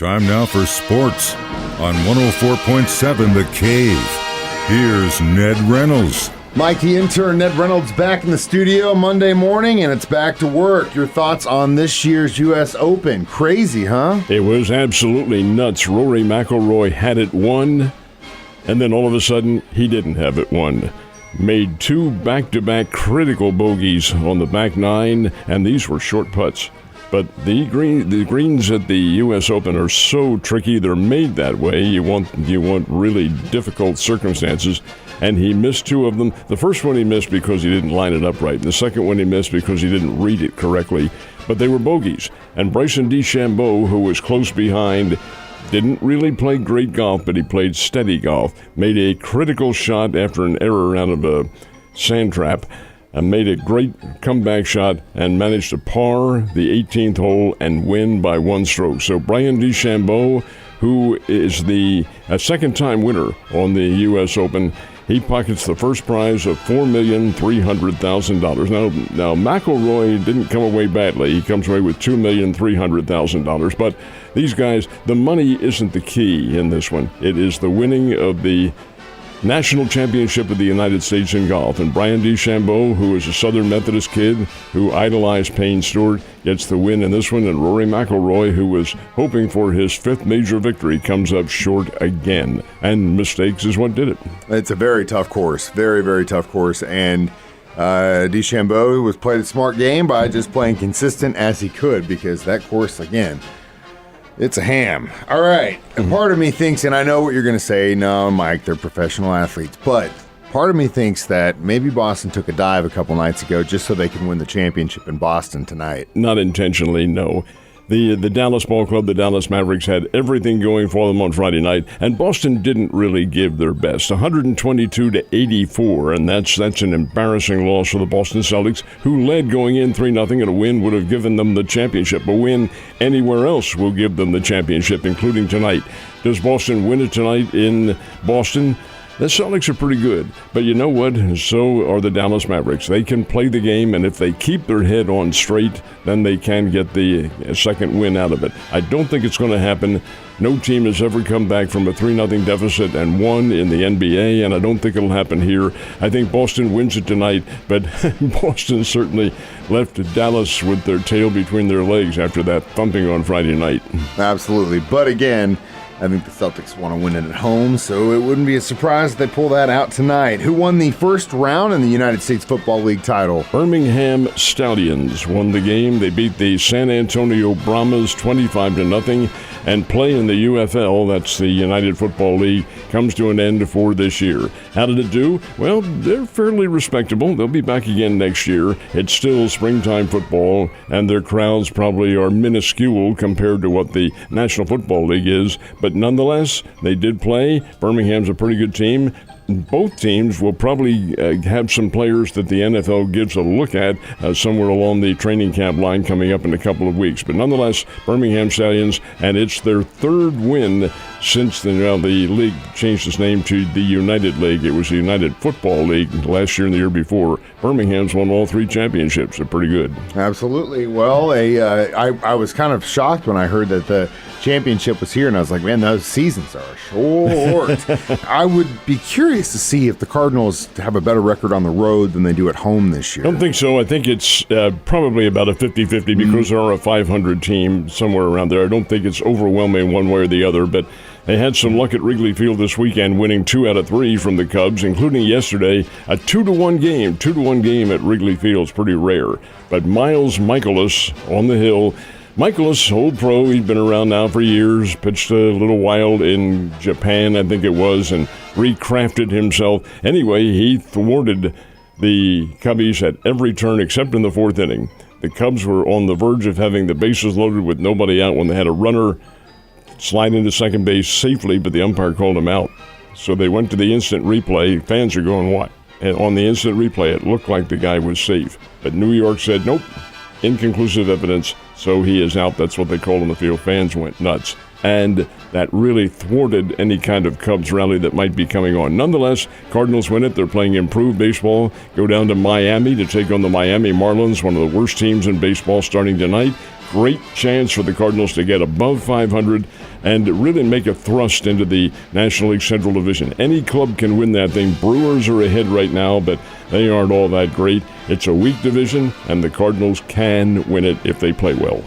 Time now for sports on 104.7 The Cave. Here's Ned Reynolds. Mike the intern, Ned Reynolds, back in the studio Monday morning, and it's back to work. Your thoughts on this year's U.S. Open? Crazy, huh? It was absolutely nuts. Rory McIlroy had it won, and then all of a sudden, he didn't have it won. Made two back-to-back critical bogeys on the back nine, and these were short putts. But the greens at the U.S. Open are so tricky. They're made that way. You want really difficult circumstances. And he missed two of them. The first one he missed because he didn't line it up right. And the second one he missed because he didn't read it correctly. But they were bogeys. And Bryson DeChambeau, who was close behind, didn't really play great golf, but he played steady golf. Made a critical shot after an error out of a sand trap. And made a great comeback shot and managed to par the 18th hole and win by one stroke. So Bryson DeChambeau, who is the second-time winner on the U.S. Open, he pockets the first prize of $4,300,000. Now McIlroy didn't come away badly. He comes away with $2,300,000. But these guys, the money isn't the key in this one. It is the winning of the National Championship of the United States in golf. And Bryson DeChambeau, who is a Southern Methodist kid who idolized Payne Stewart, gets the win in this one. And Rory McIlroy, who was hoping for his fifth major victory, comes up short again. And mistakes is what did it. It's a very tough course. Very, very tough course. And DeChambeau was played a smart game by just playing consistent as he could, because that course, again, it's a ham. All right. And part of me thinks, and I know what you're going to say, no, Mike, they're professional athletes. But part of me thinks that maybe Boston took a dive a couple nights ago just so they can win the championship in Boston tonight. Not intentionally, no. The Dallas Ball Club, the Dallas Mavericks, had everything going for them on Friday night, and Boston didn't really give their best. 122-84, and that's an embarrassing loss for the Boston Celtics, who led going in 3-0, and a win would have given them the championship. A win anywhere else will give them the championship, including tonight. Does Boston win it tonight in Boston? The Celtics are pretty good, but you know what? So are the Dallas Mavericks. They can play the game, and if they keep their head on straight, then they can get the second win out of it. I don't think it's going to happen. No team has ever come back from a 3-0 deficit and won in the NBA, and I don't think it'll happen here. I think Boston wins it tonight, but Boston certainly left Dallas with their tail between their legs after that thumping on Friday night. Absolutely. But again, I think the Celtics want to win it at home, so it wouldn't be a surprise if they pull that out tonight. Who won the first round in the United States Football League title? Birmingham Stallions won the game. They beat the San Antonio Brahmas 25-0, and play in the UFL, that's the United Football League, comes to an end for this year. How did it do? Well, they're fairly respectable. They'll be back again next year. It's still springtime football, and their crowds probably are minuscule compared to what the National Football League is, but nonetheless, they did play. Birmingham's a pretty good team. Both teams will probably have some players that the NFL gives a look at somewhere along the training camp line coming up in a couple of weeks. But nonetheless, Birmingham Stallions, and it's their third win since the league changed its name to the United League. It was the United Football League last year and the year before. Birmingham's won all three championships. They're pretty good. Absolutely. Well, I was kind of shocked when I heard that the championship was here, and I was like, man, those seasons are short. I would be curious to see if the Cardinals have a better record on the road than they do at home this year. I don't think so. I think it's probably about a 50-50 because there are a 500 team somewhere around there. I don't think it's overwhelming one way or the other, but they had some luck at Wrigley Field this weekend, winning 2 out of 3 from the Cubs, including yesterday, a 2-1 game. 2-1 game at Wrigley Field is pretty rare. But Miles Michaelis on the hill. Michaelis, old pro, he's been around now for years, pitched a little while in Japan, I think it was, and recrafted himself. Anyway, he thwarted the Cubbies at every turn except in the 4th inning. The Cubs were on the verge of having the bases loaded with nobody out when they had a runner slide into second base safely, but the umpire called him out. So they went to the instant replay. Fans are going, what? And on the instant replay, it looked like the guy was safe. But New York said, nope, inconclusive evidence, so he is out. That's what they called on the field. Fans went nuts. And that really thwarted any kind of Cubs rally that might be coming on. Nonetheless, Cardinals win it. They're playing improved baseball. Go down to Miami to take on the Miami Marlins, one of the worst teams in baseball, starting tonight. great chance for the Cardinals to get above 500 and really make a thrust into the National League Central Division. Any club can win that thing. Brewers are ahead right now, but they aren't all that great. It's a weak division, and the Cardinals can win it if they play well.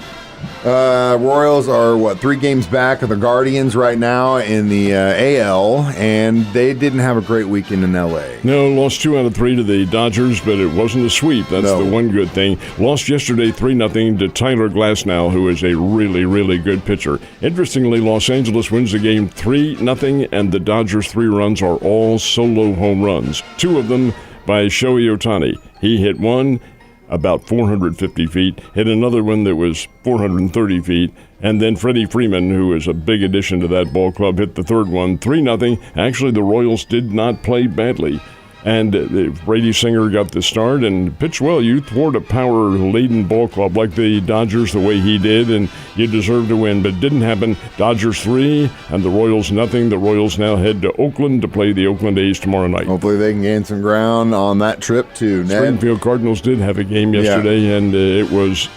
Royals are, 3 games back of the Guardians right now in the AL, and they didn't have a great weekend in L.A. No, lost 2 out of 3 to the Dodgers, but it wasn't a sweep. That's the one good thing. Lost yesterday 3-0 to Tyler Glasnow, who is a really, really good pitcher. Interestingly, Los Angeles wins the game 3-0, and the Dodgers' 3 runs are all solo home runs. 2 of them by Shohei Ohtani. He hit one about 450 feet, hit another one that was 430 feet, and then Freddie Freeman, who is a big addition to that ball club, hit the third one, 3-0. Actually, the Royals did not play badly. And Brady Singer got the start and pitched well. You thwart a power-laden ball club like the Dodgers the way he did, and you deserve to win. But it didn't happen. Dodgers 3 and the Royals nothing. The Royals now head to Oakland to play the Oakland A's tomorrow night. Hopefully they can gain some ground on that trip too, Ned. Springfield Cardinals did have a game yesterday, and it was...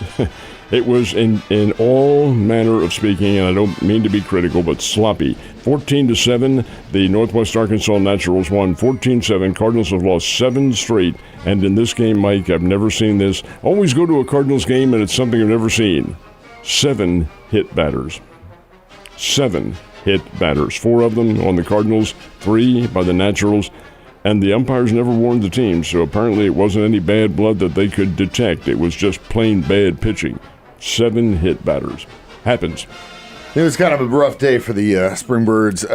It was, in all manner of speaking, and I don't mean to be critical, but sloppy. 14-7, the Northwest Arkansas Naturals won 14-7. Cardinals have lost 7 straight. And in this game, Mike, I've never seen this. Always go to a Cardinals game, and it's something I've never seen. 7 hit batters. 7 hit batters. 4 of them on the Cardinals, 3 by the Naturals. And the umpires never warned the team, so apparently it wasn't any bad blood that they could detect. It was just plain bad pitching. 7 hit batters. Happens. It was kind of a rough day for the Springbirds. Kind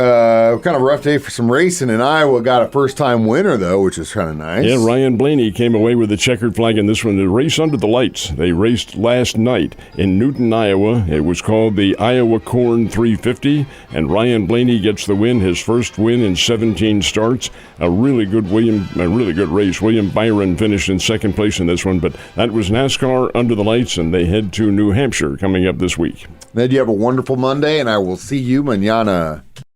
of a rough day for some racing, and Iowa got a first-time winner, though, which is kind of nice. Yeah, Ryan Blaney came away with a checkered flag in this one. The race under the lights. They raced last night in Newton, Iowa. It was called the Iowa Corn 350, and Ryan Blaney gets the win, his first win in 17 starts. A really good race. William Byron finished in second place in this one, but that was NASCAR under the lights, and they head to New Hampshire coming up this week. Ned, you have a wonderful Monday, and I will see you mañana.